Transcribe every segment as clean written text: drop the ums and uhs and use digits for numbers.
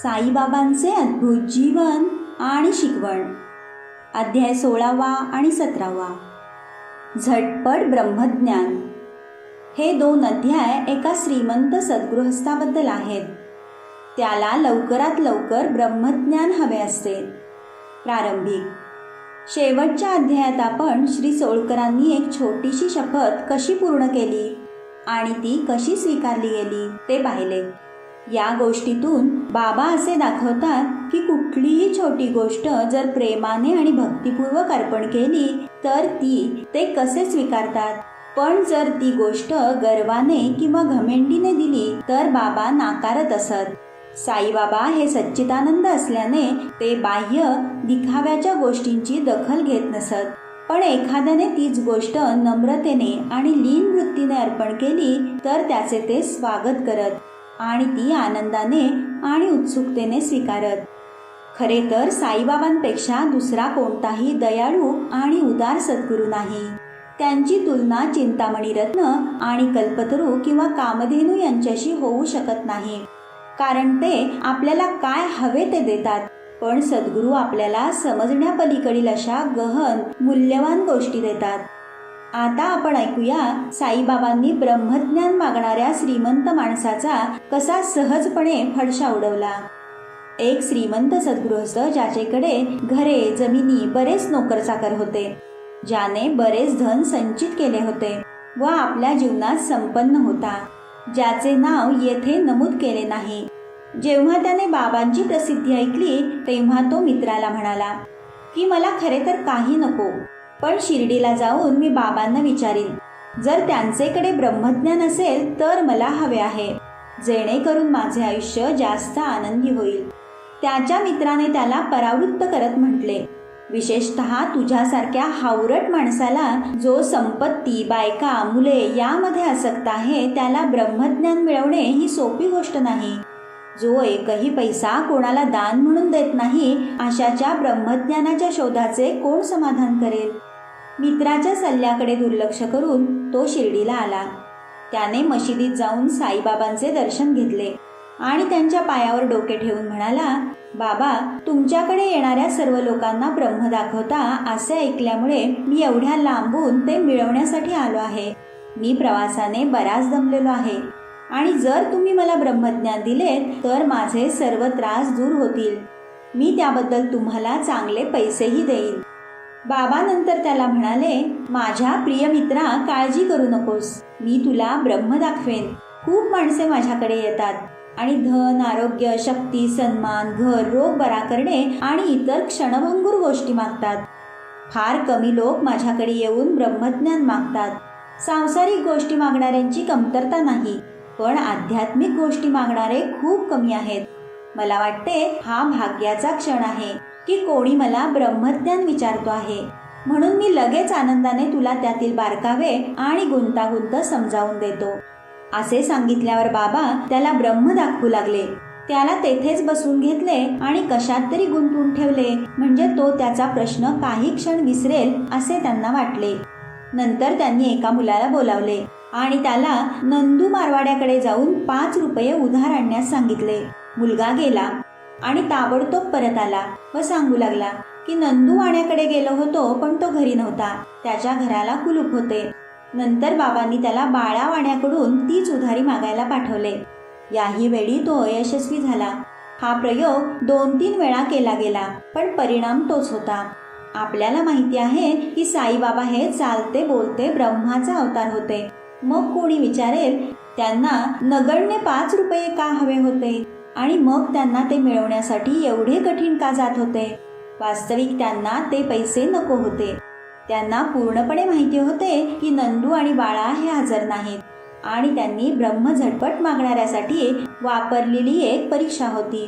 साईबाबांचे अद्भुत जीवन आणि शिकवण. अध्याय 16 आणि 17. झटपट ब्रह्मज्ञान. हे 2 अध्याय एका श्रीमंत सद्गृहस्थाबद्दल आहेत. त्याला लवकरात लवकर ब्रह्मज्ञान हवे असते. प्रारंभिक. शेवटच्या अध्यायात आपण श्री सोळकरांनी एक छोटीशी शपथ कशी पूर्ण केली आणि ती कशी स्वीकारली गेली ते पाहिले. या गोष्टीतून बाबा असे दाखवतात की कुठलीही छोटी गोष्ट जर प्रेमाने आणि भक्तिपूर्वक अर्पण केली तर ते कसे स्वीकारतात. पण जर ती गोष्ट गर्वाने किंवा घमेंडीने दिली तर बाबा नाकारत असत. साईबाबा हे सच्चिदानंद असल्याने ते बाह्य दिखाव्याच्या गोष्टींची दखल घेत नसत. पण एखाद्याने तीच गोष्ट नम्रतेने आणि लीन वृत्तीने अर्पण केली तर त्याचे ते स्वागत करत आणि ती आनंदाने आणि उत्सुकतेने स्वीकारत. खरे तर साईबाबांपेक्षा दुसरा कोणताही दयाळू आणि उदार सद्गुरू नाही. त्यांची तुलना चिंतामणी रत्न आणि कल्पतरू किंवा कामधेनू यांच्याशी होऊ शकत नाही. कारण ते आपल्याला काय हवे ते देतात, पण सद्गुरू आपल्याला समजण्यापलीकडील अशा गहन मूल्यवान गोष्टी देतात. आता आपण ऐकूया साईबाबांनी ब्रह्मज्ञान मागणाऱ्या श्रीमंत माणसाचा कसा सहजपणे फडशा उडवला. एक श्रीमंत सद्गृहस्थ ज्याच्याकडे घरे, जमिनी, बरेच नोकरचाकर होते, ज्याने बरेच धन संचित केले होते व आपल्या जीवनात संपन्न होता, ज्याचे नाव येथे नमूद केले नाही. जेव्हा त्याने बाबांची प्रसिद्धी ऐकली तेव्हा तो मित्राला म्हणाला की मला खरे तर काही नको, पण शिर्डीला जाऊन मी बाबांना विचारीन. जर त्यांचेकडे ब्रह्मज्ञान असेल तर मला हवे आहे, जेणेकरून माझे आयुष्य जास्त आनंदी होईल. त्याच्या मित्राने त्याला परावृत्त करत म्हटले, विशेषतः तुझ्यासारख्या हावरट माणसाला जो संपत्ती, बायका, मुले यामध्ये आसक्त आहे त्याला ब्रह्मज्ञान मिळवणे ही सोपी गोष्ट नाही. जो एकही पैसा कोणाला दान म्हणून देत नाही अशाच्या ब्रह्मज्ञानाच्या शोधाचे कोण समाधान करेल. मित्राच्या सल्ल्याकडे दुर्लक्ष करून तो शिर्डीला आला. त्याने मशिदीत जाऊन साईबाबांचे दर्शन घेतले आणि त्यांच्या पायावर डोके ठेवून म्हणाला, बाबा, तुमच्याकडे येणाऱ्या सर्व लोकांना ब्रह्म दाखवता असे ऐकल्यामुळे मी एवढ्या लांबून ते मिळवण्यासाठी आलो आहे. मी प्रवासाने बराच दमलेलो आहे आणि जर तुम्ही मला ब्रह्मज्ञान दिले तर माझे सर्व त्रास दूर होतील. मी त्याबद्दल तुम्हाला चांगले पैसेही देईन. बाबा नंतर त्याला म्हणाले, माझ्या प्रिय मित्रा, काळजी करू नकोस, मी तुला ब्रह्म दाखवेन. खूप माणसे माझ्याकडे येतात आणि धन, आरोग्य, शक्ती, सन्मान, घर, रोग बरा करणे आणि इतर क्षणभंगूर गोष्टी मागतात. फार कमी लोक माझ्याकडे येऊन ब्रह्मज्ञान मागतात. सांसारिक गोष्टी मागणाऱ्यांची कमतरता नाही, पण आध्यात्मिक गोष्टी मागणारे खूप कमी आहेत. मला वाटते हा भाग्याचा क्षण आहे की कोणी मला ब्रह्मज्ञान विचारतो आहे, म्हणून मी लगेच आनंदाने तुला त्यातील बारकावे आणि गुंतागुंत समजावून देतो. असे सांगितल्यावर बाबा त्याला ब्रह्म दाखवू लागले. त्याला तेथेच बसवून घेतले आणि कशात तरी गुंतवून ठेवले, म्हणजे तो त्याचा प्रश्न काही क्षण विसरेल असे त्यांना वाटले. नंतर त्यांनी एका मुलाला बोलावले आणि त्याला नंदू मारवाड्याकडे जाऊन 5 रुपये उधार आणण्यास सांगितले. मुलगा गेला आणि ताबडतोब परत आला व सांगू लागला की नंदू वाण्याकडे गेलो होतो, पण तो घरी नव्हता, त्याच्या घराला कुलूप होते. नंतर बाबांनी त्याला बाळा वाण्याकडून तीच उधारी मागायला पाठवले. याही वेळी तो अयशस्वी झाला. हा प्रयोग 2-3 वेळा केला गेला, पण परिणाम तोच होता. आपल्याला माहिती आहे की साईबाबा हे चालते बोलते ब्रह्माचा अवतार होते. मग कोणी विचारेल, त्यांना नगण्य 5 रुपये का हवे होते आणि मग त्यांना ते मिळवण्यासाठी एवढे कठीण का जात होते. वास्तविक त्यांना ते पैसे नको होते. त्यांना पूर्णपणे माहिती होते की नंदू आणि बाळा हे हजर नाहीत आणि त्यांनी ब्रह्म झटपट मागणाऱ्यासाठी वापरलेली एक परीक्षा होती.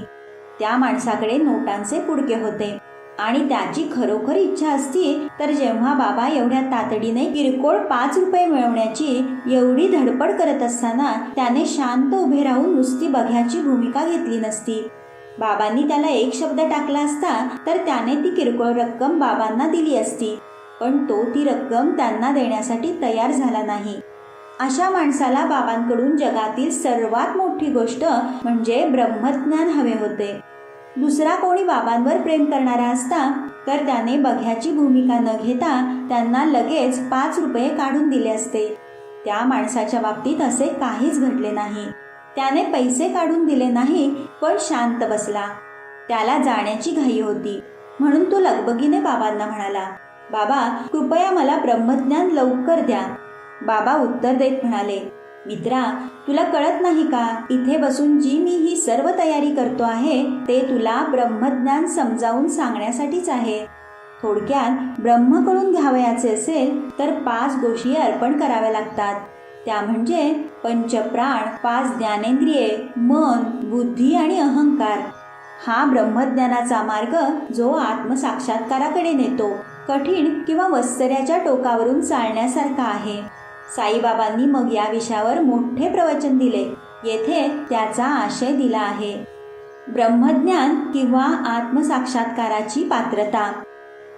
त्या माणसाकडे नोटांचे पुडके होते आणि त्याची खरोखर इच्छा असती तर जेव्हा बाबा एवढ्या तातडीने किरकोळ 5 रुपये मिळवण्याची एवढी धडपड करत असताना त्याने शांत उभे राहून नुसती बघ्याची भूमिका घेतली नसती. बाबांनी त्याला एक शब्द टाकला असता तर त्याने ती किरकोळ रक्कम बाबांना दिली असती, पण तो ती रक्कम त्यांना देण्यासाठी तयार झाला नाही. अशा माणसाला बाबांकडून जगातील सर्वात मोठी गोष्ट म्हणजे ब्रह्मज्ञान हवे होते. दुसरा कोणी बाबांवर प्रेम करणारा असता तर त्याने बघ्याची भूमिका न घेता त्यांना लगेच 5 रुपये काढून दिले असते. त्या माणसाच्या बाबतीत असे काहीच घडले नाही. त्याने पैसे काढून दिले नाही, पण शांत बसला. त्याला जाण्याची घाई होती, म्हणून तो लगबगीने बाबांना म्हणाला, बाबा कृपया मला ब्रह्मज्ञान लवकर द्या. बाबा उत्तर देत म्हणाले, मित्रा, तुला कळत नाही का, इथे बसून जी मी ही सर्व तयारी करतो आहे ते तुला ब्रह्मज्ञान समजावून सांगण्यासाठीच आहे. थोडक्यात ब्रह्म कळून घ्यावयाचे असेल तर 5 गोष्टी अर्पण कराव्या लागतात. त्या म्हणजे पंचप्राण, 5 ज्ञानेंद्रिये, मन, बुद्धी आणि अहंकार. हा ब्रह्मज्ञानाचा मार्ग जो आत्मसाक्षात्काराकडे नेतो. कठीण किंवा वत्सऱ्याच्या टोकावरून चालण्यासारखा आहे. साईबाबांनी मग या विषयावर मोठे प्रवचन दिले. येथे त्याचा आशय दिला आहे. ब्रह्मज्ञान किंवा आत्मसाक्षात्काराची पात्रता.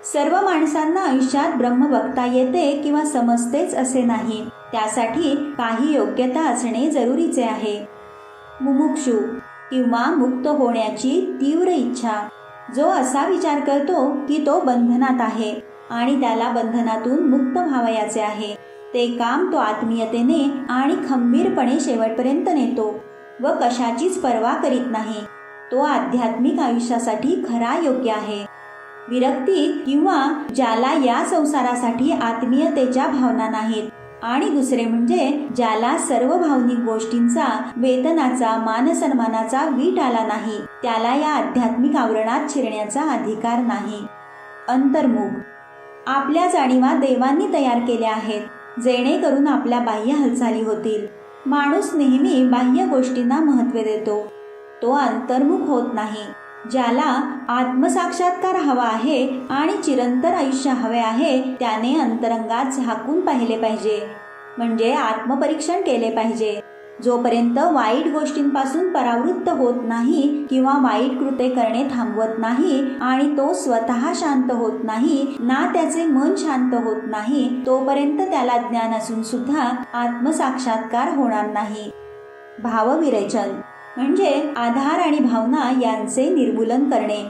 सर्व माणसांना आयुष्यात ब्रह्म बघता येते किंवा समजतेच असे नाही. त्यासाठी काही योग्यता असणे जरुरीचे आहे. मुमुक्षु किंवा मुक्त होण्याची तीव्र इच्छा. जो असा विचार करतो की तो बंधनात आहे आणि त्याला बंधनातून मुक्त व्हावयाचे आहे, ते काम तो आत्मीयतेने आणि खंबीरपणे शेवटपर्यंत नेतो व कशाचीच पर्वा करीत नाही. तो आध्यात्मिक आयुष्यासाठी खरा योग्य आहे. विरक्ती किंवा ज्याला या संसारासाठी आत्मीयतेच्या भावना नाहीत, आणि दुसरे म्हणजे ज्याला सर्व भावनिक गोष्टींचा, वेतनाचा, मानसन्मानाचा वीट आला नाही, त्याला या आध्यात्मिक आवरणात शिरण्याचा अधिकार नाही. अंतर्मुख. आपल्या जाणीवा देवांनी तयार केल्या आहेत, जेणेकरून आपल्या बाह्य हालचाली होतील. माणूस नेहमी बाह्य गोष्टींना महत्त्व देतो, तो अंतर्मुख होत नाही. ज्याला आत्मसाक्षात्कार हवा आहे आणि चिरंतर आयुष्य हवे आहे, त्याने अंतरंगात झाकून पाहिले पाहिजे, म्हणजे आत्मपरीक्षण केले पाहिजे. जोपर्यंत वाईट गोष्टींपासून परावृत्त होत नाही किंवा वाईट कृत्ये करणे थांबवत नाही आणि तो स्वतः शांत होत नाही ना त्याचे मन शांत होत नाही, तोपर्यंत त्याला ज्ञान असून सुद्धा आत्मसाक्षात्कार होणार नाही. भावविरेचन म्हणजे आधार आणि भावना यांचे निर्मूलन करणे.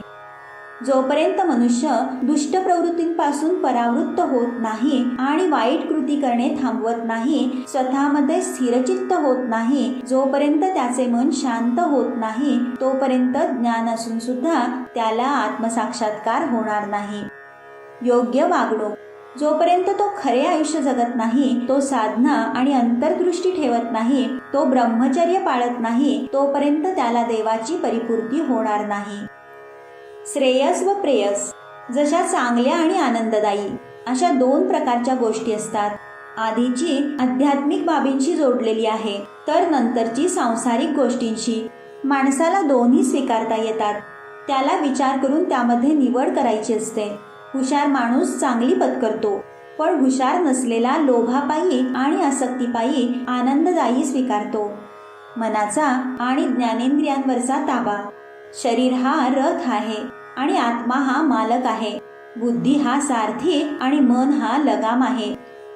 जोपर्यंत मनुष्य दुष्ट प्रवृत्तींपासून परावृत्त होत नाही आणि वाईट कृती करणे थांबवत नाही, स्वतःमध्ये स्थिरचित्त होत नाही, जोपर्यंत त्याचे मन शांत होत नाही, तोपर्यंत ज्ञान असून सुद्धा त्याला आत्मसाक्षात्कार होणार नाही. योग्य वागणूक. जोपर्यंत तो खरे आयुष्य जगत नाही, तो साधना आणि अंतर्दृष्टी ठेवत नाही, तो ब्रह्मचर्य पाळत नाही, तोपर्यंत त्याला देवाची परिपूर्ती होणार नाही. श्रेयस व प्रेयस. जशा चांगल्या आणि आनंददायी अशा 2 प्रकारच्या गोष्टी असतात. आधीची आध्यात्मिक बाबींशी जोडलेली आहे, तर नंतरची सांसारिक गोष्टींशी. माणसाला दोन्ही स्वीकारता येतात. त्याला विचार करून त्यामध्ये निवड करायची असते. हुशार माणूस चांगली पत्करतो, पण हुशार नसलेला लोभापायी आणि आसक्तीपायी आनंददायी स्वीकारतो. मनाचा आणि ज्ञानेंद्रियांवरचा ताबा. शरीर हा रथ आहे आणि आत्मा हा मालक आहे. बुद्धी हा सारथी आणि मन हा लगाम आहे.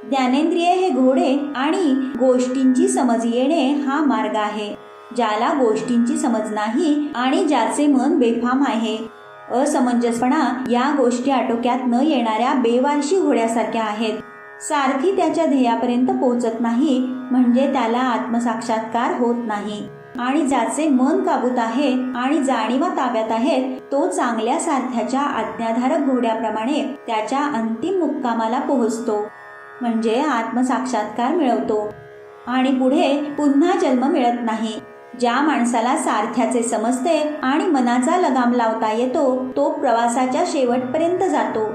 ज्ञानेंद्रिय हे घोडे आणि गोष्टींची समज येणे हा मार्ग आहे. ज्याला गोष्टींची समज नाही आणि ज्याचे मन बेफाम आहे. असमंजसपणा या गोष्टी आटोक्यात न येणाऱ्या बेवारशी घोड्यासारख्या आहेत. सारथी त्याच्या ध्येयापर्यंत पोहोचत नाही, म्हणजे त्याला आत्मसाक्षात्कार होत नाही. आणि ज्याचे मन काबूत आहे आणि जाणीवा ताब्यात आहेत, तो चांगल्या सारथ्याच्या आज्ञाधारक घोड्याप्रमाणे त्याच्या अंतिम मुक्कामाला पोहोचतो, म्हणजे आत्मसाक्षात्कार मिळवतो आणि पुढे पुन्हा जन्म मिळत नाही. ज्या माणसाला सारथ्याचे समजते आणि मनाचा लगाम लावता येतो, तो प्रवासाच्या शेवटपर्यंत जातो,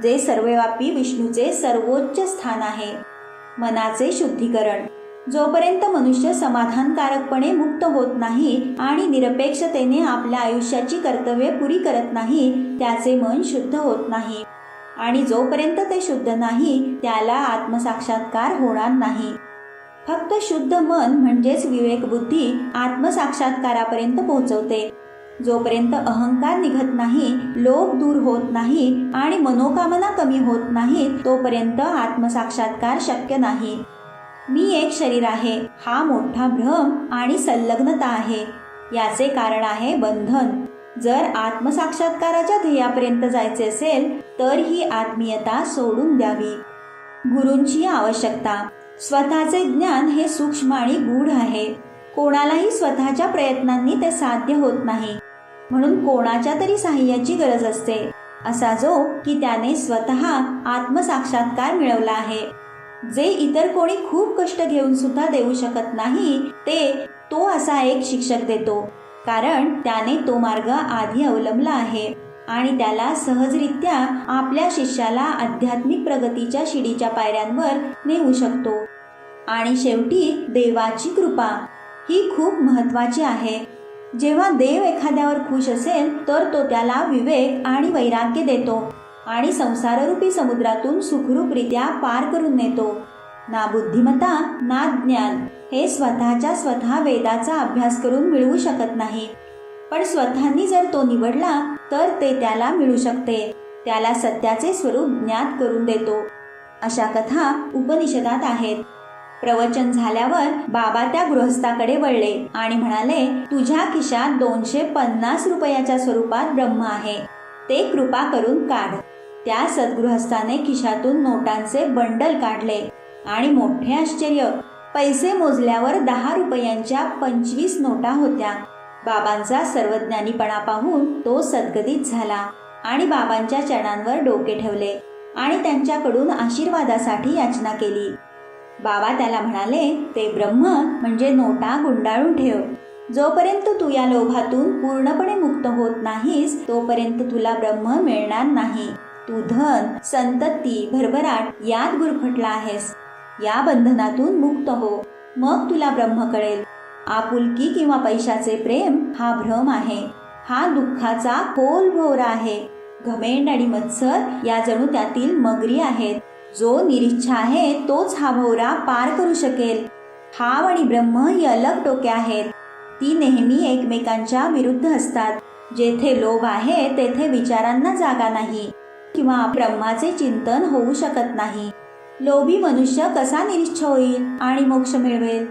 जे सर्वव्यापी विष्णूचे सर्वोच्च स्थान आहे. मनाचे शुद्धीकरण. जोपर्यंत मनुष्य समाधानकारकपणे मुक्त होत नाही आणि निरपेक्षतेने आपल्या आयुष्याची कर्तव्ये पुरी करत नाही, त्याचे मन शुद्ध होत नाही. आणि जोपर्यंत ते शुद्ध नाही, त्याला आत्मसाक्षात्कार होणार नाही. फक्त शुद्ध मन म्हणजेच विवेकबुद्धी आत्मसाक्षात्कारापर्यंत पोहोचवते. जोपर्यंत अहंकार निघत नाही, लोभ दूर होत नाही आणि मनोकामना कमी होत नाही, तोपर्यंत आत्मसाक्षात्कार शक्य नाही. मी एक शरीर आहे हा मोठा भ्रम आणि संलग्नता आहे. याचे कारण आहे बंधन. जर आत्मसाक्षात्काराच्या ध्येयापर्यंत जायचे असेल तर ही आत्मीयता सोडून द्यावी. गुरूंची आवश्यकता. स्वतःचे ज्ञान हे सूक्ष्म आणि गूढ आहे. कोणालाही स्वतःच्या प्रयत्नांनी ते साध्य होत नाही, म्हणून कोणाच्या तरी साहाय्याची गरज असते. असा जो की त्याने स्वतः आत्मसाक्षात्कार मिळवला आहे, जे इतर कोणी खूप कष्ट घेऊन सुद्धा देऊ शकत नाही, तो असा एक शिक्षक देतो. कारण त्याने तो मार्ग आधी अवलंबला आहे आणि त्याला सहजरित्या आपल्या शिष्याला आध्यात्मिक प्रगतीच्या शिडीच्या पायऱ्यांवर नेऊ शकतो. आणि शेवटी देवाची कृपा ही खूप महत्त्वाची आहे. जेव्हा देव एखाद्यावर खुश असेल तर तो त्याला विवेक आणि वैराग्य देतो आणि संसाररूपी समुद्रातून सुखरूपरित्या पार करून नेतो. ना बुद्धिमत्ता ना ज्ञान हे स्वतः वेदाचा अभ्यास करून मिळवू शकत नाही, पण स्वतःनी जर तो निवडला तर ते त्याला मिळू शकते. त्याला सत्याचे स्वरूप ज्ञात करून देतो. अशा कथा उपनिषदात आहेत. प्रवचन झाल्यावर बाबा त्या गृहस्थाकडे वळले आणि म्हणाले, तुझ्या खिशात 250 रुपयाच्या स्वरूपात ब्रह्म आहे, ते कृपा करून काढ. त्या सद्गृहस्थाने खिशातून नोटांचे बंडल काढले आणि मोठे आश्चर्य, पैसे मोजल्यावर 10 रुपयांच्या 25 नोटा होत्या. बाबांचा सर्वज्ञानीपणा पाहून तो सद्गदित झाला आणि बाबांच्या चरणांवर डोके ठेवले आणि त्यांच्याकडून आशीर्वादासाठी याचना केली. बाबा त्याला म्हणाले, ते ब्रह्म म्हणजे नोटा गुंडाळून ठेव. जोपर्यंत तू या लोभातून पूर्णपणे मुक्त होत नाहीस तोपर्यंत तुला ब्रह्म मिळणार नाही. तू धन, संतती, भरभराट यात गुरफटला आहेस. या बंधनातून मुक्त हो, मग तुला ब्रह्म कळेल. आपुलकी किंवा पैशाचे प्रेम हा भ्रम आहे. हा दुःखाचा खोल भोवरा आहे. घमेंड आणि मत्सर या जणू त्यातील मगरी आहेत. जो निरीच्छा आहे तोच हा भोवरा पार करू शकेल. हाव आणि ब्रह्म ही अलग टोके आहेत. ती नेहमी एकमेकांच्या विरुद्ध असतात. जेथे लोभ आहे तेथे विचारांना जागा नाही किंवा ब्रह्माचे चिंतन होऊ शकत नाही. लोभी मनुष्य कसा निरीच्छ होईल आणि मोक्ष मिळवेल?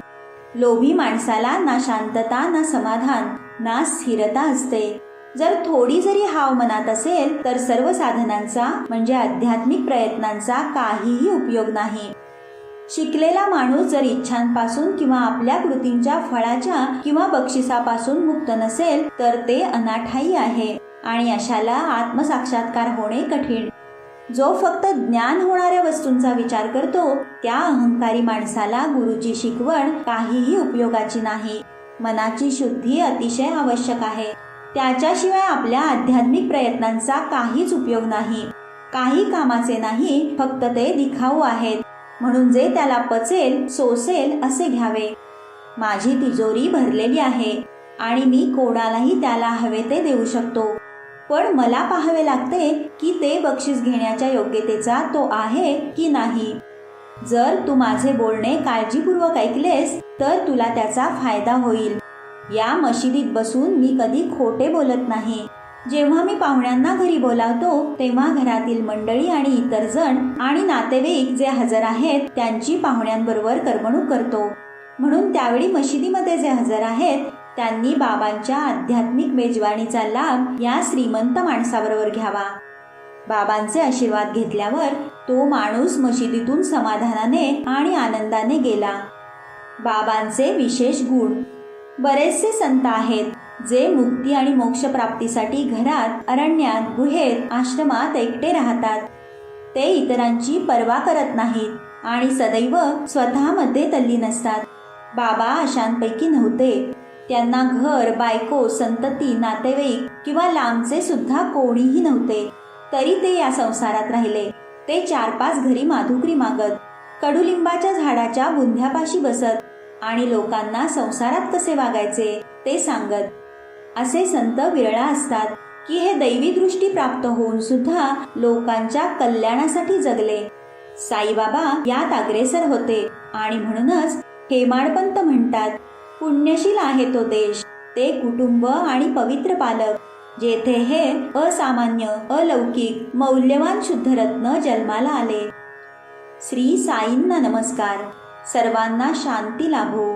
लोभी माणसाला ना शांतता ना समाधान ना स्थिरता असते. जर थोडी जरी हाव मनात असेल तर सर्व साधनांचा म्हणजे आध्यात्मिक प्रयत्नांचा काहीही उपयोग नाही. शिकलेला माणूस जर इच्छांपासून किंवा आपल्या कृतींच्या फळाच्या किंवा बक्षिसापासून मुक्त नसेल तर ते अनाठायी आहे आणि अशाला आत्मसाक्षात्कार होणे कठीण. जो फक्त ज्ञान होणाऱ्या वस्तूंचा विचार करतो त्या अहंकारी माणसाला गुरुची शिकवण काहीही उपयोगाची नाही. मनाची शुद्धी अतिशय आवश्यक आहे. त्याच्याशिवाय आपल्या आध्यात्मिक प्रयत्नांचा काहीच उपयोग नाही. काही कामाचे नाही, फक्त ते दिखाऊ आहेत. म्हणून जे त्याला पचेल सोसेल असे घ्यावे. माझी तिजोरी भरलेली आहे आणि मी कोणालाही त्याला हवे ते देऊ शकतो, पण मला पाहावे लागते की ते बक्षीस घेण्याच्या योग्यतेचा तो आहे की नाही. जर तू माझे बोलणे काळजीपूर्वक ऐकलेस तर तुला त्याचा फायदा होईल. या मशिदीत बसून मी कधी खोटे बोलत नाही. जेव्हा मी पाहुण्यांना घरी बोलावतो तेव्हा घरातील मंडळी आणि इतर जण आणि नातेवाईक जे हजर आहेत त्यांची पाहुण्यांबरोबर करमणूक करतो. म्हणून त्यावेळी मशिदीमध्ये जे हजर आहेत त्यांनी बाबांच्या आध्यात्मिक मेजवानीचा लाभ या श्रीमंत माणसाबरोबर घ्यावा. बाबांचे आशीर्वाद घेतल्यावर तो माणूस मशिदीतून समाधानाने आणि आनंदाने गेला. बाबांचे विशेष गुण. बरेचसे संत आहेत जे मुक्ती आणि मोक्ष प्राप्तीसाठी घरात, अरण्यात, गुहेत, आश्रमात एकटे राहतात. ते इतरांची पर्वा करत नाहीत आणि सदैव स्वतःमध्ये तल्लीन असतात. बाबा अशांपैकी नव्हते. त्यांना घर, बायको, संतती, नातेवाईक किंवा लांबचे सुद्धा कोणीही नव्हते. तरी ते या संसारात राहिले. ते 4-5 घरी माधुकरी मागत, कडुलिंबाच्या झाडाच्या बुंध्यापाशी बसत आणि लोकांना संसारात कसे वागायचे ते सांगत. असे संत विरळा असतात की हे दैवी दृष्टी प्राप्त होऊन सुद्धा लोकांच्या कल्याणासाठी जगले. साईबाबा यात अग्रेसर होते आणि म्हणूनच हेमाडपंत म्हणतात, पुण्यशील आहे तो देश, ते कुटुंब आणि पवित्र पालक, जेथे हे असामान्य, अलौकिक, मौल्यवान शुद्धरत्न जन्माला आले. श्री साईंना नमस्कार. सर्वांना शांती लाभो.